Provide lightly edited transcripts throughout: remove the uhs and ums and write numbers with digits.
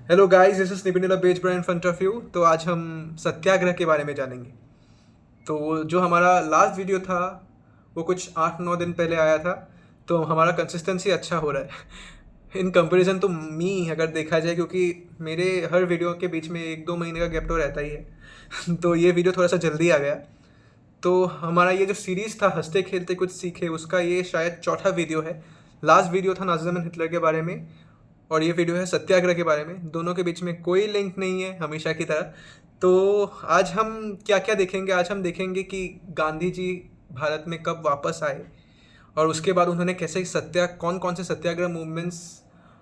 Hello guys, this is Nibin page in front of you. तो आज हम सत्याग्रह के बारे में जानेंगे। तो जो हमारा लास्ट वीडियो था वो कुछ 8-9 दिन पहले आया था। तो हमारा कंसिस्टेंसी अच्छा हो रहा है इन कंपैरिजन तो मी अगर देखा जाए, क्योंकि मेरे हर वीडियो के बीच में 1-2 महीने का गैप तो रहता ही है तो ये वीडियो थोड़ा सा जल्दी आ गया। तो हमारा ये जो सीरीज़ था हंसते खेलते कुछ सीखे, उसका ये शायद चौथा वीडियो है। लास्ट वीडियो था नाज़िम एंड हिटलर के बारे में, और ये वीडियो है सत्याग्रह के बारे में। दोनों के बीच में कोई लिंक नहीं है हमेशा की तरह। तो आज हम क्या क्या देखेंगे? आज हम देखेंगे कि गांधी जी भारत में कब वापस आए, और उसके बाद उन्होंने कैसे कौन कौन से सत्याग्रह मूवमेंट्स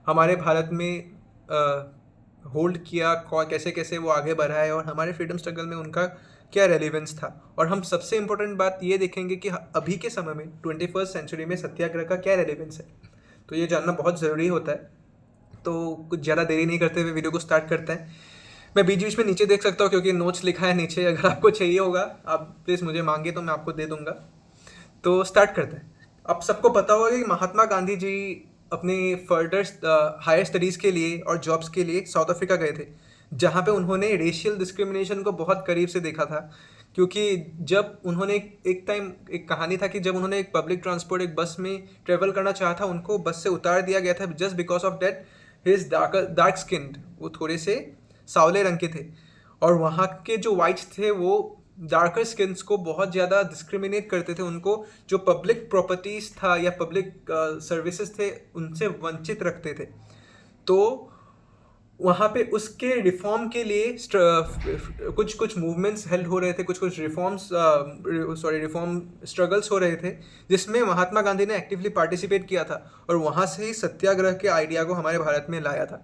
हमारे भारत में होल्ड किया, कैसे कैसे वो आगे बढ़ा है, और हमारे फ्रीडम स्ट्रगल में उनका क्या रेलिवेंस था। और हम सबसे इम्पोर्टेंट बात ये देखेंगे कि अभी के समय में 21st सेंचुरी में सत्याग्रह का क्या रेलिवेंस है। तो ये जानना बहुत ज़रूरी होता है। तो कुछ ज़्यादा देरी नहीं करते हुए वीडियो को स्टार्ट करते हैं। मैं बीच बीच में नीचे देख सकता हूँ क्योंकि नोट्स लिखा है नीचे, अगर आपको चाहिए होगा आप प्लीज़ मुझे मांगे तो मैं आपको दे दूंगा। तो स्टार्ट करते हैं। आप सबको पता होगा कि महात्मा गांधी जी अपने फर्दर हायर स्टडीज़ के लिए और जॉब्स के लिए साउथ अफ्रीका गए थे, जहाँ पे उन्होंने रेशियल डिस्क्रिमिनेशन को बहुत करीब से देखा था। क्योंकि जब उन्होंने एक टाइम एक कहानी था कि जब उन्होंने एक पब्लिक ट्रांसपोर्ट एक बस में ट्रेवल करना चाहा था, उनको बस से उतार दिया गया था just because of that his dark skinned, वो थोड़े से सांवले रंग के थे। और वहाँ के जो वाइट्स थे वो डार्कर स्किन्स को बहुत ज़्यादा डिस्क्रिमिनेट करते थे, उनको जो पब्लिक प्रॉपर्टीज़ था या पब्लिक सर्विसेज थे उनसे वंचित रखते थे। तो वहाँ पे उसके रिफॉर्म के लिए कुछ कुछ मूवमेंट्स हेल्ड हो रहे थे, कुछ कुछ रिफॉर्म स्ट्रगल्स हो रहे थे, जिसमें महात्मा गांधी ने एक्टिवली पार्टिसिपेट किया था, और वहाँ से ही सत्याग्रह के आइडिया को हमारे भारत में लाया था।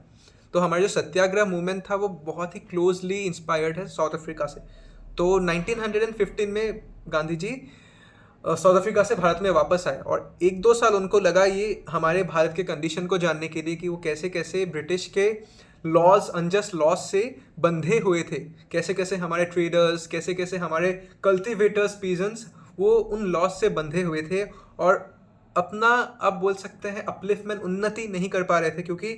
तो हमारा जो सत्याग्रह मूवमेंट था वो बहुत ही क्लोजली इंस्पायर्ड है साउथ अफ्रीका से। तो 1915 में गांधी जी साउथ अफ्रीका से भारत में वापस आए, और 1-2 साल उनको लगा ये हमारे भारत के कंडीशन को जानने के लिए कि वो कैसे कैसे ब्रिटिश के लॉज, अनजस्ट लॉज से बंधे हुए थे, कैसे कैसे हमारे ट्रेडर्स, कैसे कैसे हमारे कल्टिवेटर्स, पीजेंट्स, वो उन लॉज से बंधे हुए थे और अपना, आप बोल सकते हैं, अपलिफ्टमेंट, उन्नति नहीं कर पा रहे थे। क्योंकि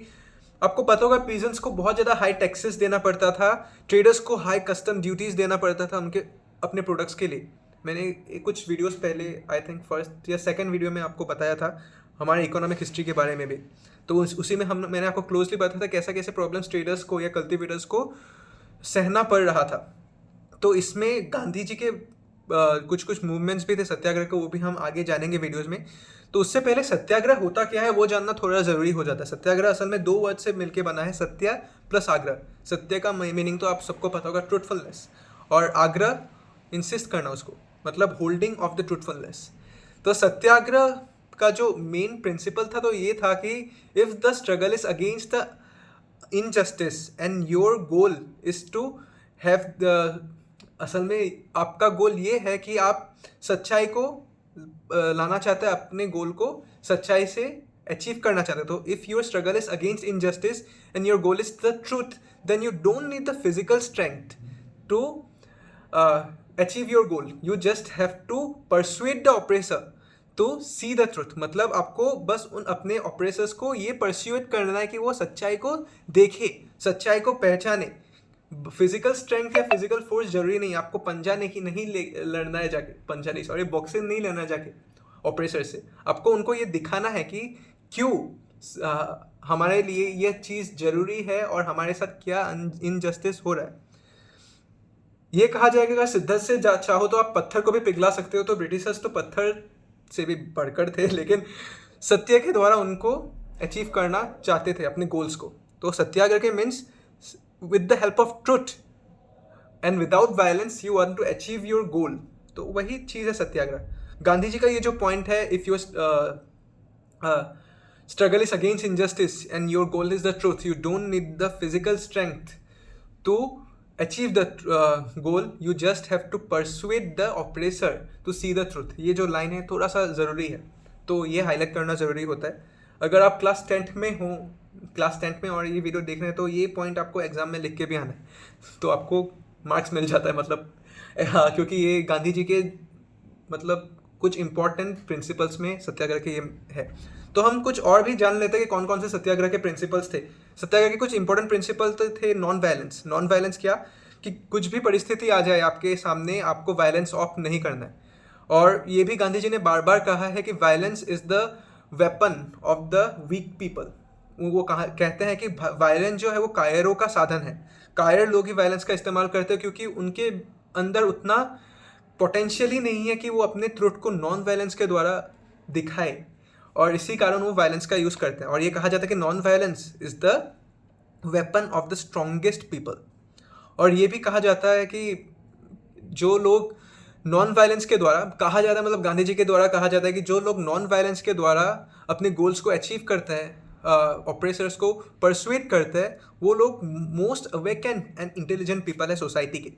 आपको पता होगा पीजेंट्स को बहुत ज़्यादा हाई टैक्सेस देना पड़ता था, ट्रेडर्स को हाई कस्टम ड्यूटीज़ देना पड़ता था उनके अपने प्रोडक्ट्स के लिए। मैंने कुछ वीडियोस पहले, आई थिंक फर्स्ट या सेकंड वीडियो में आपको बताया था हमारे इकोनॉमिक हिस्ट्री के बारे में भी। तो उसी में मैंने आपको क्लोजली बताया था कैसा कैसे प्रॉब्लम्स ट्रेडर्स को या कल्टिवेटर्स को सहना पड़ रहा था। तो इसमें गांधी जी के कुछ कुछ मूवमेंट्स भी थे सत्याग्रह के, वो भी हम आगे जानेंगे वीडियोस में। तो उससे पहले सत्याग्रह होता क्या है वो जानना थोड़ा ज़रूरी हो जाता है। सत्याग्रह असल में 2 वर्ड से मिलके बना है, सत्या प्लस आग्रह। सत्य का मीनिंग तो आप सबको पता होगा, ट्रुथफुलनेस, और आग्रह इंसिस्ट करना उसको, मतलब होल्डिंग ऑफ द ट्रुथफुलनेस। तो सत्याग्रह का जो मेन प्रिंसिपल था तो ये था कि if the struggle is against the injustice and your goal is to have the, असल में आपका गोल ये है कि आप सच्चाई को लाना चाहते हैं, अपने गोल को सच्चाई से अचीव करना चाहते हैं। तो if your struggle is against injustice and your goal is the truth, then you don't need the physical strength to achieve your goal. You just have to persuade the oppressor to see the truth. मतलब आपको बस उन अपने oppressors को ये परsuade करना है कि वो सच्चाई को देखे, सच्चाई को पहचाने। फिजिकल स्ट्रेंथ या फिजिकल फोर्स जरूरी नहीं, आपको पंजा नहीं लड़ना है जाके, पंजा नहीं, सॉरी, बॉक्सिंग नहीं लेना जाके ऑपरेसर से। आपको उनको ये दिखाना है कि क्यों हमारे लिए ये चीज़ जरूरी है और हमारे साथ क्या इनजस्टिस हो रहा है। ये कहा जाएगा अगर शिद्दत से चाहो तो आप पत्थर को भी पिघला सकते हो। तो ब्रिटिशर्स तो पत्थर से भी बढ़कर थे, लेकिन सत्य के द्वारा उनको अचीव करना चाहते थे अपने गोल्स को। तो सत्याग्रह के means with the help of truth and without violence you want to achieve your goal. तो वही चीज़ है सत्याग्रह। गांधी जी का ये जो पॉइंट है, if your struggle is against injustice and your goal is the truth, you don't need the physical strength to achieve the goal, you just have to persuade the oppressor to see the truth। ये जो line है थोड़ा सा ज़रूरी है, तो ये highlight करना ज़रूरी होता है। अगर आप क्लास 10th में हो, क्लास 10th में और ये वीडियो देख रहे हैं, तो ये पॉइंट आपको एग्जाम में लिख के भी आना है, तो आपको मार्क्स मिल जाता है। मतलब हाँ, क्योंकि ये गांधी जी के मतलब कुछ इंपॉर्टेंट प्रिंसिपल्स में सत्याग्रह के ये है। तो हम कुछ और भी जान लेते हैं कि कौन कौन से सत्याग्रह के प्रिंसिपल्स थे। सत्याग्रह के कुछ इंपॉर्टेंट प्रिंसिपल तो थे नॉन वायलेंस। नॉन वायलेंस क्या, कि कुछ भी परिस्थिति आ जाए आपके सामने, आपको वायलेंस ऑप्ट नहीं करना है। और ये भी गांधी जी ने बार बार कहा है कि violence is the weapon of the weak people. वो कहते हैं कि वायलेंस जो है वो कायरों का साधन है। कायर लोग ही वायलेंस का इस्तेमाल करते हैं क्योंकि उनके अंदर उतना पोटेंशियल ही नहीं है कि वो अपने ट्रुथ को नॉन वायलेंस के द्वारा दिखाए, और इसी कारण वो वायलेंस का यूज़ करते हैं। और ये कहा जाता है कि non violence is the weapon of the strongest people. और ये भी कहा जाता है कि जो लोग नॉन वायलेंस के द्वारा, कहा जाता है मतलब गांधी जी के द्वारा कहा जाता है कि जो लोग नॉन वायलेंस के द्वारा अपने गोल्स को अचीव करते हैं, ऑपरेसर्स को परसुएट करते हैं, वो लोग most awaken and intelligent people है सोसाइटी के।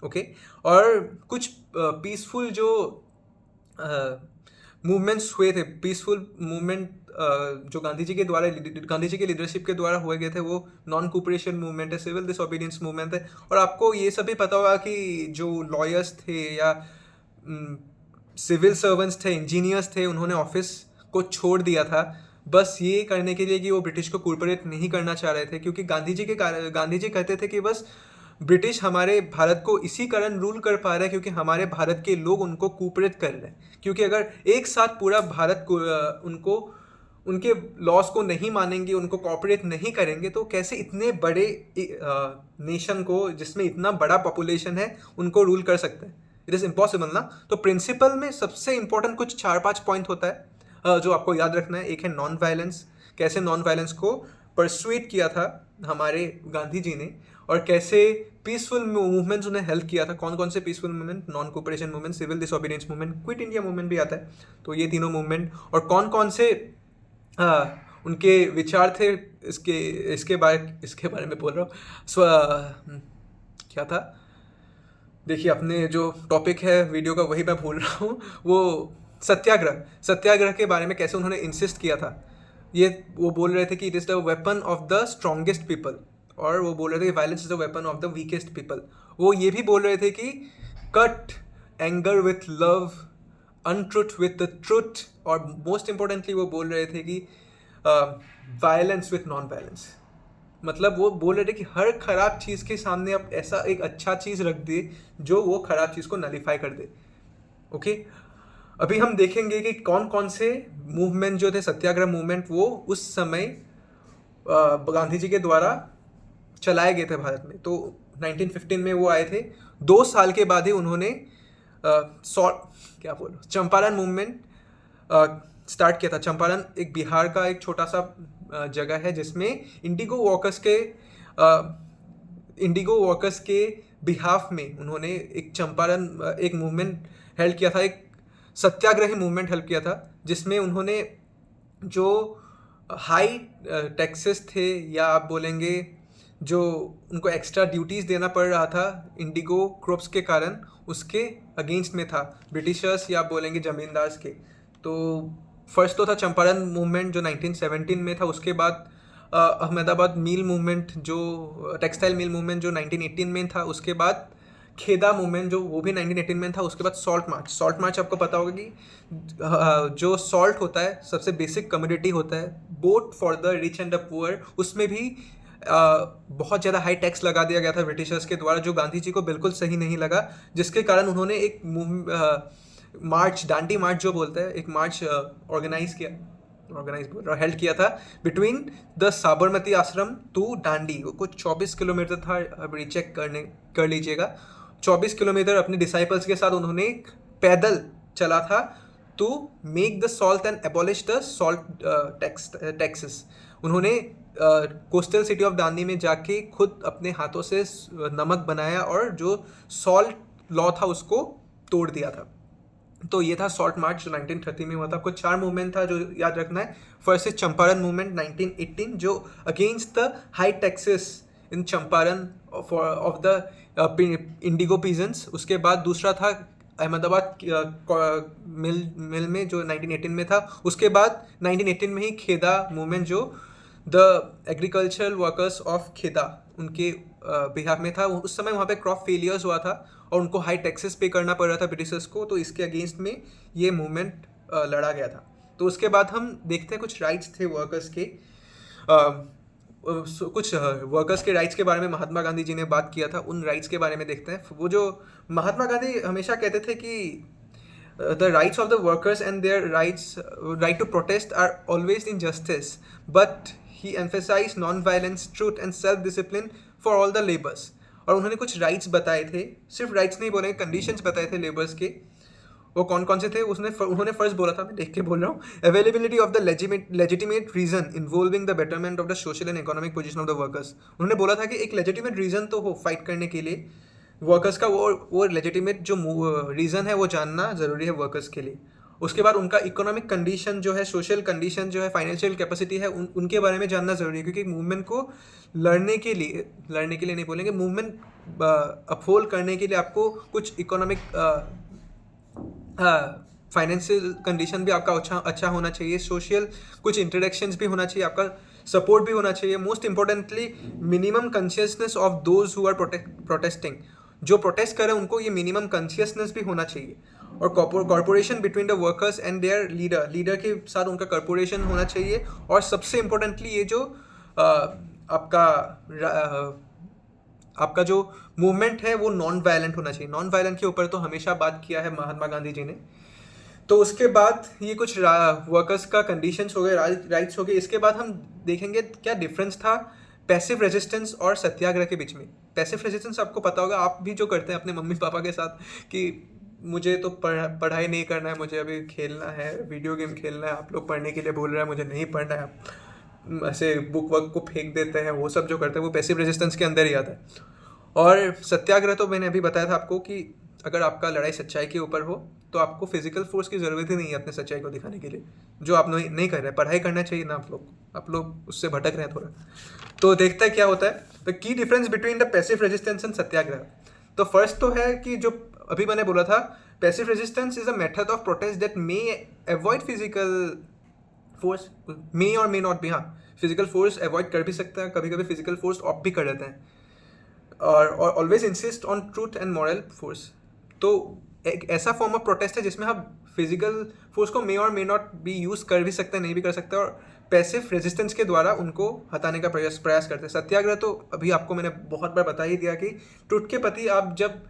ओके। और कुछ पीसफुल जो मूवमेंट्स हुए थे, पीसफुल मूवमेंट जो गांधी जी के द्वारा, गांधी जी के लीडरशिप के द्वारा हुए गए थे, वो नॉन कोऑपरेशन मूवमेंट है, सिविल डिसोबीडियंस मूवमेंट है। और आपको ये सब भी पता होगा कि जो लॉयर्स थे या सिविल सर्वेंट्स थे, इंजीनियर्स थे, उन्होंने ऑफिस को छोड़ दिया था बस ये करने के लिए कि वो ब्रिटिश को कोऑपरेट नहीं करना चाह रहे थे, क्योंकि गांधी जी कहते थे कि बस ब्रिटिश हमारे भारत को इसी कारण रूल कर पा रहे हैं क्योंकि हमारे भारत के लोग उनको कोऑपरेट कर रहे हैं। क्योंकि अगर एक साथ पूरा भारत को उनको उनके लॉस को नहीं मानेंगे, उनको कोऑपरेट नहीं करेंगे, तो कैसे इतने बड़े नेशन को, जिसमें इतना बड़ा पॉपुलेशन है, उनको रूल कर सकते हैं? इट इज़ इम्पॉसिबल ना। तो प्रिंसिपल में सबसे इंपॉर्टेंट कुछ 4-5 पॉइंट होता है जो आपको याद रखना है। एक है नॉन वायलेंस, कैसे नॉन वायलेंस को परसुएट किया था हमारे गांधी जी ने, और कैसे पीसफुल मूवमेंट्स उन्हें हेल्प किया था। कौन कौन से peaceful movement? Non cooperation movement, civil disobedience movement, quit India movement भी आता है। तो ये तीनों मूवमेंट, और कौन कौन से उनके विचार थे इसके बारे में बोल रहा हूँ। क्या था, देखिए अपने जो टॉपिक है वीडियो का वही मैं भूल रहा हूँ। वो सत्याग्रह के बारे में कैसे उन्होंने इंसिस्ट किया था। ये वो बोल रहे थे कि it is the weapon of the strongest people, और वो बोल रहे थे कि violence is the weapon of the weakest people. वो ये भी बोल रहे थे कि cut anger with love, untruth with the truth, और मोस्ट इंपॉर्टेंटली वो बोल रहे थे कि वायलेंस विथ नॉन वायलेंस। मतलब वो बोल रहे थे कि हर खराब चीज़ के सामने आप ऐसा एक अच्छा चीज़ रख दे जो वो खराब चीज़ को नलीफाई कर दे। ओके। अभी हम देखेंगे कि कौन कौन से मूवमेंट जो थे, सत्याग्रह मूवमेंट, वो उस समय गांधी जी के द्वारा चलाए गए थे भारत में। तो 1915 में वो आए थे। 2 साल के बाद ही उन्होंने चंपारण मूवमेंट स्टार्ट किया था। चंपारण एक बिहार का एक छोटा सा जगह है जिसमें इंडिगो वर्कर्स के बिहाफ में उन्होंने एक चंपारण एक मूवमेंट हेल्प किया था, एक सत्याग्रही मूवमेंट हेल्प किया था, जिसमें उन्होंने जो हाई टैक्सेस थे, या आप बोलेंगे जो उनको एक्स्ट्रा ड्यूटीज़ देना पड़ रहा था इंडिगो क्रॉप्स के कारण, उसके अगेंस्ट में था ब्रिटिशर्स या बोलेंगे ज़मींदार्स के। तो फर्स्ट तो था चंपारण मूवमेंट जो 1917 में था। उसके बाद अहमदाबाद मिल मूवमेंट, जो टेक्सटाइल मिल मूवमेंट जो 1918 में था। उसके बाद खेदा मूवमेंट जो वो भी 1918 में था। उसके बाद सॉल्ट मार्च आपको पता होगा कि जो सॉल्ट होता है सबसे बेसिक कमोडिटी होता है, both for the rich and the poor. उसमें भी बहुत ज़्यादा हाई टैक्स लगा दिया गया था ब्रिटिशर्स के द्वारा, जो गांधी जी को बिल्कुल सही नहीं लगा, जिसके कारण उन्होंने एक मार्च, दांडी मार्च जो बोलते हैं, एक मार्च हेल्ड किया था बिटवीन द साबरमती आश्रम टू दांडी। कुछ 24 किलोमीटर था, अब रीचेक कर लीजिएगा। 24 किलोमीटर अपने डिसाइपल्स के साथ उन्होंने पैदल चला था to make the salt and abolish the salt taxes. उन्होंने कोस्टल सिटी ऑफ दांडी में जाके खुद अपने हाथों से नमक बनाया और जो सॉल्ट लॉ था उसको तोड़ दिया था। तो ये था सॉल्ट मार्च जो 1930 में हुआ था। कुछ 4 मूवमेंट था जो याद रखना है। फर्स्ट इज चंपारण मूवमेंट 1918 जो against the high taxes in Champaran of the Indigo peasants. उसके बाद दूसरा था अहमदाबाद मिल में जो 1918 में था। उसके बाद 1918 में ही खेदा मूवमेंट जो द एग्रीकल्चरल वर्कर्स ऑफ खेदा उनके बिहार में था। उस समय वहाँ पे क्रॉप फेलियर्स हुआ था और उनको हाई टैक्सेस पे करना पड़ रहा था ब्रिटिशर्स को, तो इसके अगेंस्ट में ये मूवमेंट लड़ा गया था। तो उसके बाद हम देखते हैं कुछ राइट्स थे वर्कर्स के। कुछ वर्कर्स के राइट्स के बारे में महात्मा गांधी जी ने बात किया था, उन राइट्स के बारे में देखते हैं। वो जो महात्मा गांधी हमेशा कहते थे कि the rights of the workers and their right to protest are always in justice, but he emphasized non-violence, truth and self-discipline for all the laborers। और उन्होंने कुछ राइट्स बताए थे, सिर्फ राइट्स नहीं बोले, कंडीशंस बताए थे लेबर्स के। वो कौन कौन से थे उन्होंने फर्स्ट बोला था, मैं देख के बोल रहा हूँ, availability of the legitimate reason involving the betterment of the social and economic position of the workers. उन्होंने बोला था कि एक लेजिटिमेट रीजन तो हो फाइट करने के लिए वर्कर्स का, वो लेजिटिमेट जो रीज़न है वो जानना ज़रूरी है वर्कर्स के लिए। उसके बाद उनका इकोनॉमिक कंडीशन जो है, सोशल कंडीशन जो है, फाइनेंशियल कैपेसिटी है, उनके बारे में जानना ज़रूरी है, क्योंकि मूवमेंट को लड़ने के लिए नहीं बोलेंगे, मूवमेंट अपहोल्ड करने के लिए आपको कुछ इकोनॉमिक फाइनेंशियल कंडीशन भी आपका अच्छा होना चाहिए, सोशल कुछ इंटरेक्शंस भी होना चाहिए, आपका सपोर्ट भी होना चाहिए। Most importantly minimum consciousness of those who are protesting, जो प्रोटेस्ट कर रहे हैं उनको ये मिनिमम कॉन्शियसनेस भी होना चाहिए। और corporation between the workers and there leader के साथ उनका कॉर्पोरेशन होना चाहिए। और सबसे इम्पोर्टेंटली ये जो आपका जो मूवमेंट है वो नॉन वायलेंट होना चाहिए। नॉन वायलेंट के ऊपर तो हमेशा बात किया है महात्मा गांधी जी ने। तो उसके बाद ये कुछ वर्कर्स का कंडीशंस हो गए, राइट्स हो गए। इसके बाद हम देखेंगे क्या डिफरेंस था पैसिव रेजिस्टेंस और सत्याग्रह के बीच में। पैसिव रेजिस्टेंस आपको पता होगा, आप भी जो करते हैं अपने मम्मी पापा के साथ कि मुझे तो पढ़ाई नहीं करना है, मुझे अभी खेलना है, वीडियो गेम खेलना है, आप लोग पढ़ने के लिए बोल रहे हैं, मुझे नहीं पढ़ना है, आप ऐसे बुक वर्क को फेंक देते हैं, वो सब जो करते हैं वो पैसिव रेजिस्टेंस के अंदर ही आता है। और सत्याग्रह तो मैंने अभी बताया था आपको कि अगर आपका लड़ाई सच्चाई के ऊपर हो तो आपको फिजिकल फोर्स की ज़रूरत ही नहीं है अपने सच्चाई को दिखाने के लिए, जो आप नहीं कर रहे हैं। पढ़ाई करना चाहिए ना आप लोग उससे भटक रहे हैं थोड़ा। तो देखते हैं क्या होता है। The key difference between the passive resistance and satyagraha. तो फर्स्ट तो है कि जो अभी मैंने बोला था, passive resistance is a method of protest that may avoid physical force, may और मे नॉट भी। हाँ, फिजिकल फोर्स अवॉइड कर भी सकते हैं, कभी कभी फिजिकल फोर्स ऑफ भी कर लेते हैं। और always insist on truth and moral force. तो एक ऐसा फॉर्म ऑफ प्रोटेस्ट है जिसमें हम फिजिकल फोर्स को मे और मे नॉट भी यूज़ कर भी सकते हैं, नहीं भी कर सकते, और पैसिव रेजिस्टेंस के द्वारा उनको हटाने का प्रयास करते हैं। सत्याग्रह तो अभी आपको मैंने बहुत बार बता ही दिया कि ट्रुथ के प्रति आप जब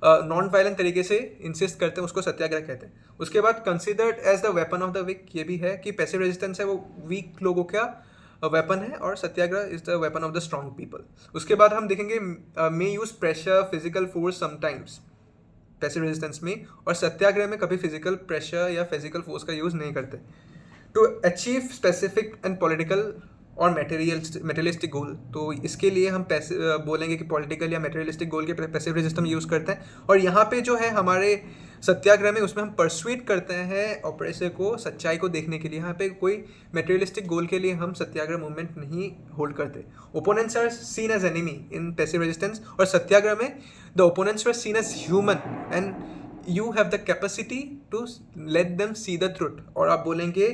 नॉन वायलेंट तरीके से इंसिस्ट करते हैं उसको सत्याग्रह कहते हैं। उसके बाद considered as the weapon of the weak, ये भी है कि पैसिव रेजिस्टेंस है वो वीक लोगों का वेपन है और satyagraha is the weapon of the strong people. उसके बाद हम देखेंगे may use pressure, physical force sometimes passive resistance में, और सत्याग्रह में कभी फिजिकल प्रेशर या फिजिकल फोर्स का यूज़ नहीं करते to achieve specific and political और मेटेरियलिस्टिक गोल। तो इसके लिए हम बोलेंगे कि पॉलिटिकल या मेटेरियलिस्टिक गोल के पैसिव रेजिस्टेंस यूज़ करते हैं। और यहाँ पे जो है हमारे सत्याग्रह में, उसमें हम परsuade करते हैं ऑपरेसर को सच्चाई को देखने के लिए। यहाँ पे कोई मेटेरियलिस्टिक गोल के लिए हम सत्याग्रह मूवमेंट नहीं होल्ड करते। Opponents are seen as enemy in passive resistance, और सत्याग्रह में the opponents are seen as human and you have the capacity to let them see the truth. और आप बोलेंगे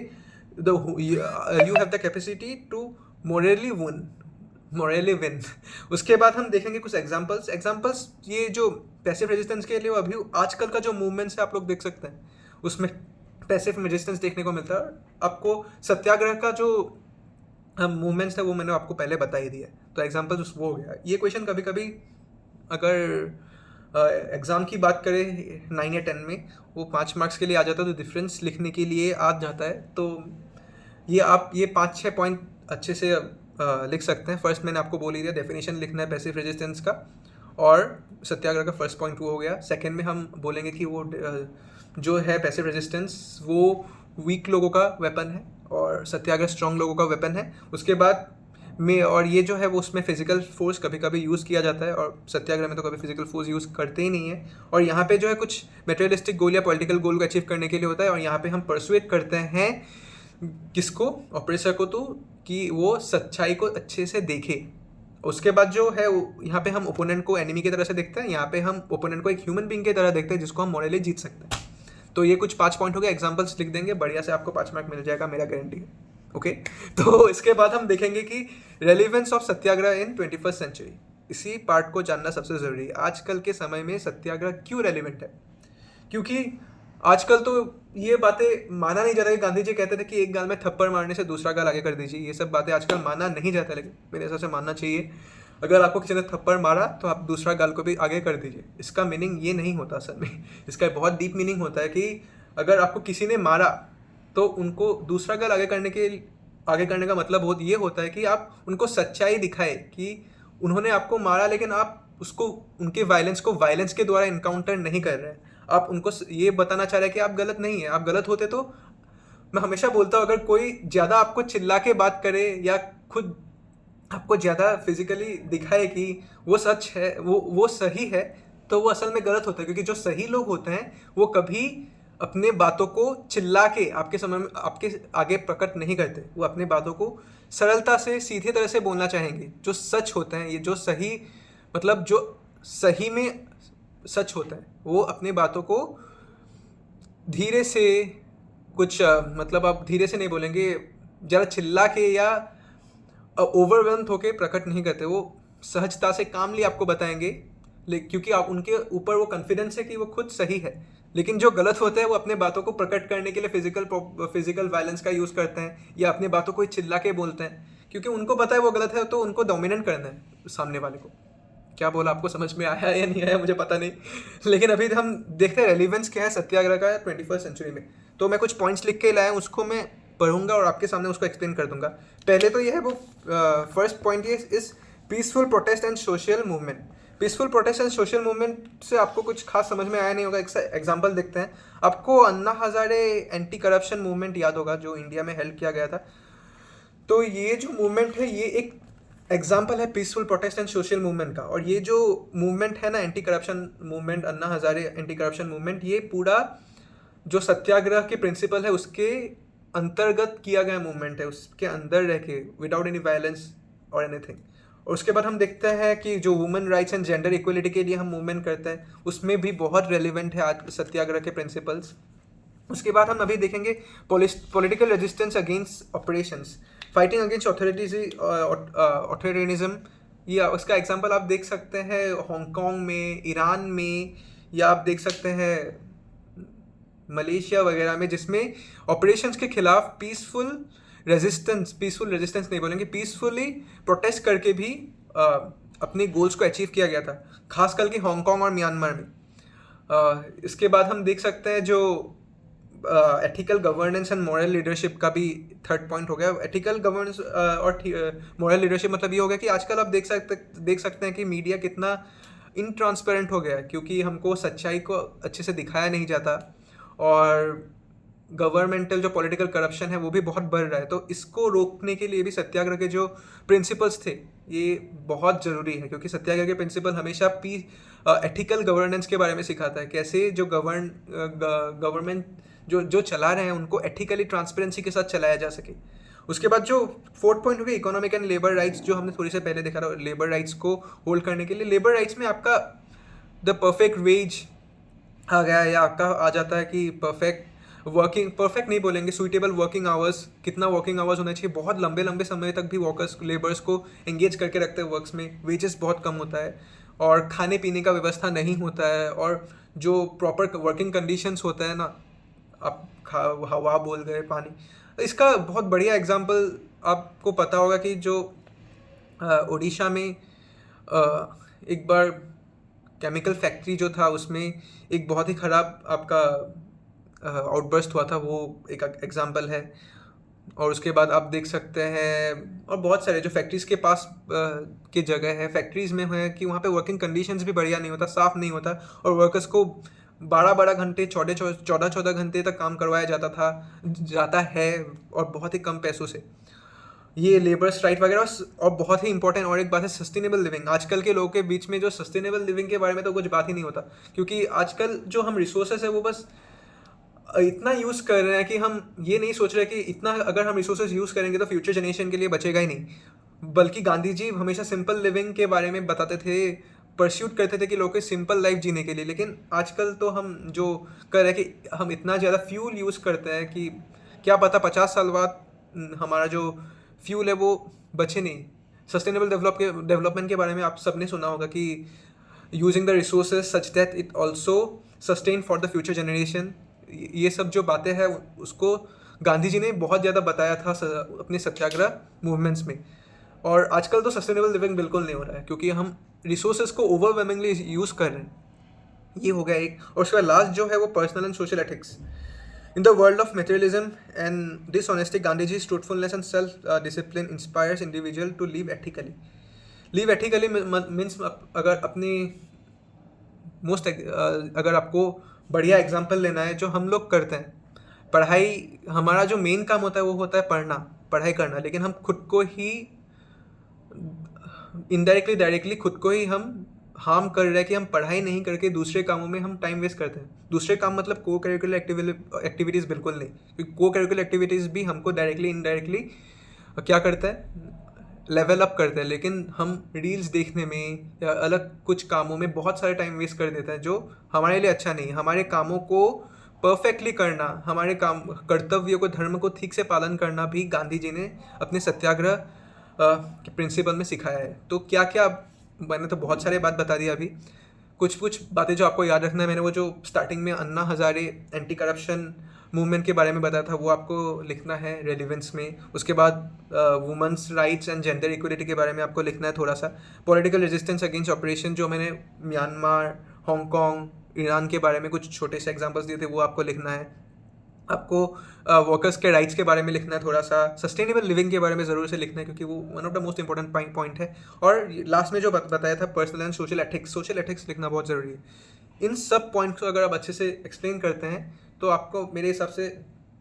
you have the capacity to morally win. उसके बाद हम देखेंगे कुछ एग्जाम्पल्स। ये जो पैसिव रेजिस्टेंस के लिए अभी आजकल का जो मूवमेंट्स है आप लोग देख सकते हैं, उसमें पैसिव रेजिस्टेंस देखने को मिलता है। आपको सत्याग्रह का जो मूवमेंट्स है वो मैंने आपको पहले बता ही दिया, तो एग्जाम्पल्स वो हो गया। ये क्वेश्चन कभी कभी अगर एग्ज़ाम की बात करें 9 या 10 में, वो 5 मार्क्स के लिए आ जाता है, तो डिफरेंस लिखने के लिए आ जाता है। तो ये आप ये 5-6 पॉइंट अच्छे से लिख सकते हैं। फर्स्ट मैंने आपको बोल ही दिया, डेफिनेशन लिखना है पैसिव रेजिस्टेंस का, और सत्याग्रह का फर्स्ट पॉइंट वो हो गया। सेकंड में हम बोलेंगे कि वो जो है पैसिव रेजिस्टेंस वो वीक लोगों का वेपन है और सत्याग्रह स्ट्रॉन्ग लोगों का वेपन है। उसके बाद में, और ये जो है वो उसमें फिजिकल फोर्स कभी कभी यूज़ किया जाता है, और सत्याग्रह में तो कभी फिजिकल फोर्स यूज़ करते ही नहीं है। और यहाँ पे जो है कुछ मेटेरियलिस्टिक गोल या पॉलिटिकल गोल को अचीव करने के लिए होता है, और यहाँ पे हम परsuade करते हैं किसको, ऑपरेसर को, तो कि वो सच्चाई को अच्छे से देखे। उसके बाद जो है यहाँ पे हम ओपोनेंट को एनिमी की तरह से देखते हैं, यहाँ पे हम ओपोनेंट को एक ह्यूमन बीइंग की तरह देखते हैं जिसको हम मॉरली जीत सकते हैं। तो ये कुछ 5 पॉइंट हो गए, एग्जाम्पल्स लिख देंगे, बढ़िया से आपको 5 मार्क मिल जाएगा, मेरा गारंटी है। ओके, तो इसके बाद हम देखेंगे कि relevance of Satyagraha in 21st century. इसी पार्ट को जानना सबसे ज़रूरी है। आजकल के समय में सत्याग्रह क्यों रेलिवेंट है? क्योंकि आजकल तो ये बातें माना नहीं जाता कि गांधी जी कहते थे कि एक गाल में थप्पड़ मारने से दूसरा गाल आगे कर दीजिए, ये सब बातें आजकल माना नहीं जाता, लेकिन मेरे हिसाब से मानना चाहिए। अगर आपको किसी ने थप्पड़ मारा तो आप दूसरा गाल को भी आगे कर दीजिए। इसका मीनिंग ये नहीं होता असल में, इसका बहुत डीप मीनिंग होता है कि अगर आपको किसी ने मारा तो उनको दूसरा गाल आगे करने का मतलब ये होता है कि आप उनको सच्चाई दिखाए कि उन्होंने आपको मारा, लेकिन आप उसको उनके वायलेंस को वायलेंस के द्वारा इनकाउंटर नहीं कर रहे हैं। आप उनको ये बताना चाह रहे हैं कि आप गलत नहीं है। आप गलत होते तो मैं हमेशा बोलता हूँ, अगर कोई ज़्यादा आपको चिल्ला के बात करे या खुद आपको ज़्यादा फिजिकली दिखाए कि वो सच है, वो सही है, तो वो असल में गलत होता है। क्योंकि जो सही लोग होते हैं वो कभी अपने बातों को चिल्ला के आपके समय में आपके आगे प्रकट नहीं करते। वो अपने बातों को सरलता से सीधे तरह से बोलना चाहेंगे। जो सच होते हैं, ये जो सही मतलब जो सही में सच होता है, वो अपने बातों को धीरे से कुछ मतलब आप धीरे से नहीं बोलेंगे, ज़्यादा चिल्ला के या ओवरवेल्म होके प्रकट नहीं करते। वो सहजता से कामली आपको बताएंगे, क्योंकि आप उनके ऊपर वो कॉन्फिडेंस है कि वो खुद सही है। लेकिन जो गलत होते हैं वो अपने बातों को प्रकट करने के लिए फिजिकल वायलेंस का यूज़ करते हैं या अपने बातों को चिल्ला के बोलते हैं, क्योंकि उनको पता है वो गलत है, तो उनको डोमिनेट करना है सामने वाले को। क्या बोला, आपको समझ में आया या नहीं आया मुझे पता नहीं, लेकिन अभी हम देखते हैं रेलिवेंस क्या है सत्याग्रह का 21st सेंचुरी में। तो मैं कुछ पॉइंट्स लिख के लाया हूँ, उसको मैं पढ़ूंगा और आपके सामने उसको एक्सप्लेन कर दूंगा। पहले तो ये है वो फर्स्ट पॉइंट ये इस peaceful protest and social movement. Peaceful protest and social movement से आपको कुछ खास समझ में आया नहीं होगा। एक एग्जाम्पल देखते हैं। आपको Anna Hazare anti corruption movement याद होगा, जो इंडिया में हेल्प किया गया था। तो ये जो मूवमेंट है ये एक एग्जाम्पल है peaceful protest and social movement का। और ये जो मूवमेंट है ना, anti corruption movement, Anna Hazare anti corruption movement, ये पूरा जो सत्याग्रह के प्रिंसिपल है उसके अंतर्गत किया गया मूवमेंट है, उसके अंदर रह के, विदाउट एनी वायलेंस और एनीथिंग। और उसके बाद हम देखते हैं कि जो women rights and gender equality के लिए हम मूवमेंट करते हैं, उसमें भी बहुत रेलिवेंट है आज सत्याग्रह के प्रिंसिपल्स। उसके बाद हम अभी देखेंगे political resistance against operations, fighting against authoritarianism. ये उसका एग्जांपल आप देख सकते हैं हांगकांग में, ईरान में, या आप देख सकते हैं मलेशिया वगैरह में, जिसमें ऑपरेशंस के खिलाफ पीसफुल रेजिस्टेंस नहीं बोलेंगे, पीसफुली प्रोटेस्ट करके भी अपने गोल्स को अचीव किया गया था, खास करके हांगकांग और म्यांमार में। इसके बाद हम देख सकते हैं जो ethical governance and moral leadership का भी थर्ड पॉइंट हो गया। एथिकल गवर्नेंस और मॉरल लीडरशिप मतलब ये हो गया कि आजकल आप देख सकते हैं कि मीडिया कितना इनट्रांसपेरेंट हो गया है, क्योंकि हमको सच्चाई को अच्छे से दिखाया नहीं जाता और गवर्नमेंटल जो पॉलिटिकल करप्शन है वो भी बहुत बढ़ रहा है। तो इसको रोकने के लिए भी सत्याग्रह के जो प्रिंसिपल्स थे ये बहुत ज़रूरी है, क्योंकि सत्याग्रह के प्रिंसिपल हमेशा एथिकल गवर्नेंस के बारे में सिखाता है, कैसे जो गवर्नमेंट जो चला रहे हैं उनको एथिकली ट्रांसपेरेंसी के साथ चलाया जा सके। उसके बाद जो फोर्थ पॉइंट हो गया इकोनॉमिक एंड लेबर राइट्स, जो हमने थोड़ी से पहले देखा था। लेबर राइट्स को होल्ड करने के लिए, लेबर राइट्स में आपका द परफेक्ट वेज आ गया, या आपका आ जाता है कि परफेक्ट नहीं बोलेंगे, सुइटेबल वर्किंग आवर्स। कितना वर्किंग आवर्स होना चाहिए, बहुत लंबे लंबे समय तक भी लेबर्स को एंगेज करके रखते हैं वर्क्स में, वेजेस बहुत कम होता है, और खाने पीने का व्यवस्था नहीं होता है, और जो प्रॉपर वर्किंग कंडीशंस होता है ना, आप हवा बोल गए, पानी। इसका बहुत बढ़िया एग्जांपल आपको पता होगा कि जो उड़ीसा में एक बार केमिकल फैक्ट्री जो था उसमें एक बहुत ही ख़राब आपका आउटबर्स्ट हुआ था, वो एक एग्जांपल है। और उसके बाद आप देख सकते हैं और बहुत सारे जो फैक्ट्रीज़ के पास की जगह है, फैक्ट्रीज़ में है कि वहाँ पे वर्किंग कंडीशंस भी बढ़िया नहीं होता, साफ़ नहीं होता, और वर्कर्स को 12 घंटे 14 घंटे तक काम करवाया जाता है, और बहुत ही कम पैसों से। ये लेबर स्ट्राइक वगैरह। और बहुत ही इंपॉर्टेंट और एक बात है सस्टेनेबल लिविंग। आजकल के लोगों के बीच में जो सस्टेनेबल लिविंग के बारे में तो कुछ बात ही नहीं होता, क्योंकि आजकल जो हम रिसोर्सेज है वो बस इतना यूज़ कर रहे हैं कि हम ये नहीं सोच रहे कि इतना अगर हम रिसोर्सेज यूज़ करेंगे तो फ्यूचर जनरेशन के लिए बचेगा ही नहीं। बल्कि गांधी जी हमेशा सिंपल लिविंग के बारे में बताते थे, परस्यूट करते थे कि लोग सिंपल लाइफ जीने के लिए। लेकिन आजकल तो हम जो कर रहे हैं कि हम इतना ज़्यादा फ्यूल यूज़ करते हैं कि क्या पता 50 साल बाद हमारा जो फ्यूल है वो बचे नहीं। सस्टेनेबल डेवलपमेंट के बारे में आप सबने सुना होगा कि using the resources such that it also sustain for the future generation. ये सब जो बातें हैं उसको गांधी जी ने बहुत ज़्यादा बताया था अपने सत्याग्रह मूवमेंट्स में। और आजकल तो सस्टेनेबल लिविंग बिल्कुल नहीं हो रहा है क्योंकि हम रिसोर्सेज को ओवरवेलमिंगली यूज़ कर रहे हैं। ये हो गया एक। और उसके बाद लास्ट जो है वो personal and social ethics. In the world of materialism and dishonesty, Gandhi ji truthfulness and self discipline inspires individual to live ethically. Live ethically means अगर अपनी अगर आपको बढ़िया एग्जाम्पल लेना है जो हम लोग करते हैं, पढ़ाई हमारा जो मेन काम होता है वो होता है पढ़ना, पढ़ाई करना, लेकिन हम खुद को ही इनडायरेक्टली डायरेक्टली खुद को ही हम हार्म कर रहे हैं कि हम पढ़ाई नहीं करके दूसरे कामों में हम टाइम वेस्ट करते हैं। दूसरे काम मतलब को करिकुलर एक्टिविटीज़ बिल्कुल नहीं, क्योंकि को करिकुलर एक्टिविटीज़ भी हमको डायरेक्टली इनडायरेक्टली क्या करता है, लेवल अप करते हैं। लेकिन हम रील्स देखने में या अलग कुछ कामों में बहुत सारे टाइम वेस्ट कर देते हैं जो हमारे लिए अच्छा नहीं है। हमारे कामों को परफेक्टली करना, हमारे काम कर्तव्यों को, धर्म को ठीक से पालन करना भी गांधी जी ने अपने सत्याग्रह के प्रिंसिपल में सिखाया है। तो क्या क्या, मैंने तो बहुत सारे बात बता दिया अभी। कुछ कुछ बातें जो आपको याद रखना है, मैंने वो जो स्टार्टिंग में Anna Hazare anti corruption movement के बारे में बताया था वो आपको लिखना है रेलिवेंस में। उसके बाद women's rights and gender equality के बारे में आपको लिखना है थोड़ा सा। पॉलिटिकल रेजिस्टेंस अगेंस्ट ऑपरेशन, जो मैंने म्यांमार, हांगकॉन्ग, ईरान के बारे में कुछ छोटे से एग्जांपल्स दिए थे, वो आपको लिखना है। आपको वर्कर्स के राइट्स के बारे में लिखना है थोड़ा सा। सस्टेनेबल लिविंग के बारे में ज़रूर से लिखना है क्योंकि वो one of the most important point है। और लास्ट में जो बताया था personal and social ethics, social ethics लिखना बहुत ज़रूरी है। इन सब पॉइंट्स को अगर आप अच्छे से एक्सप्लेन करते हैं तो आपको मेरे हिसाब से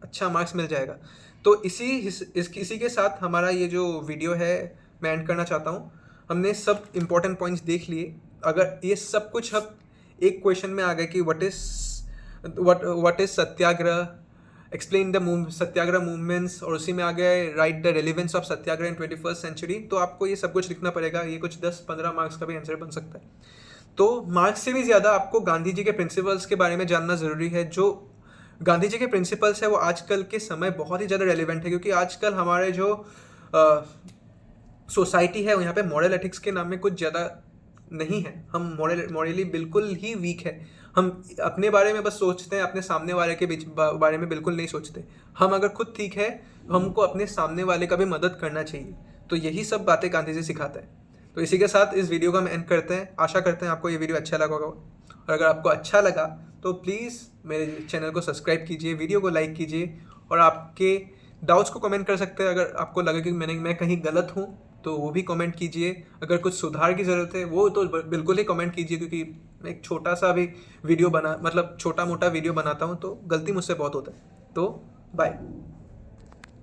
अच्छा मार्क्स मिल जाएगा। तो इसी के साथ हमारा ये जो वीडियो है मैं एंड करना चाहता हूँ। हमने सब इंपॉर्टेंट पॉइंट्स देख लिए। अगर ये सब कुछ अब एक क्वेश्चन में आ गए कि what is Satyagraha, explain the Satyagraha movements, और उसी में आ गए right the relevance of Satyagraha in 21st century, तो आपको ये सब कुछ लिखना पड़ेगा। ये कुछ 10-15 मार्क्स का भी आंसर बन सकता है। तो मार्क्स से भी ज़्यादा आपको गांधी जी के प्रिंसिपल्स के बारे में जानना ज़रूरी है। जो गांधी जी के प्रिंसिपल्स है वो आजकल के समय बहुत ही ज़्यादा रेलिवेंट है क्योंकि आजकल हमारे जो सोसाइटी है यहाँ पे मॉरल एथिक्स के नाम में कुछ ज़्यादा नहीं है। हम मॉरली बिल्कुल ही वीक है। हम अपने बारे में बस सोचते हैं, अपने सामने वाले के बारे में बिल्कुल नहीं सोचते। हम अगर खुद ठीक है तो हमको अपने सामने वाले का भी मदद करना चाहिए। तो यही सब बातें गांधी जी सिखाते हैं। तो इसी के साथ इस वीडियो का हम एंड करते हैं। आशा करते हैं आपको ये वीडियो अच्छा लगा होगा, और अगर आपको अच्छा लगा तो प्लीज़ मेरे चैनल को सब्सक्राइब कीजिए, वीडियो को लाइक कीजिए, और आपके डाउट्स को कमेंट कर सकते हैं। अगर आपको लगे कि मैं कहीं गलत हूँ तो वो भी कमेंट कीजिए। अगर कुछ सुधार की ज़रूरत है वो तो बिल्कुल ही कमेंट कीजिए, क्योंकि मैं एक छोटा सा भी वीडियो छोटा मोटा वीडियो बनाता हूँ तो गलती मुझसे बहुत होता है। तो बाय।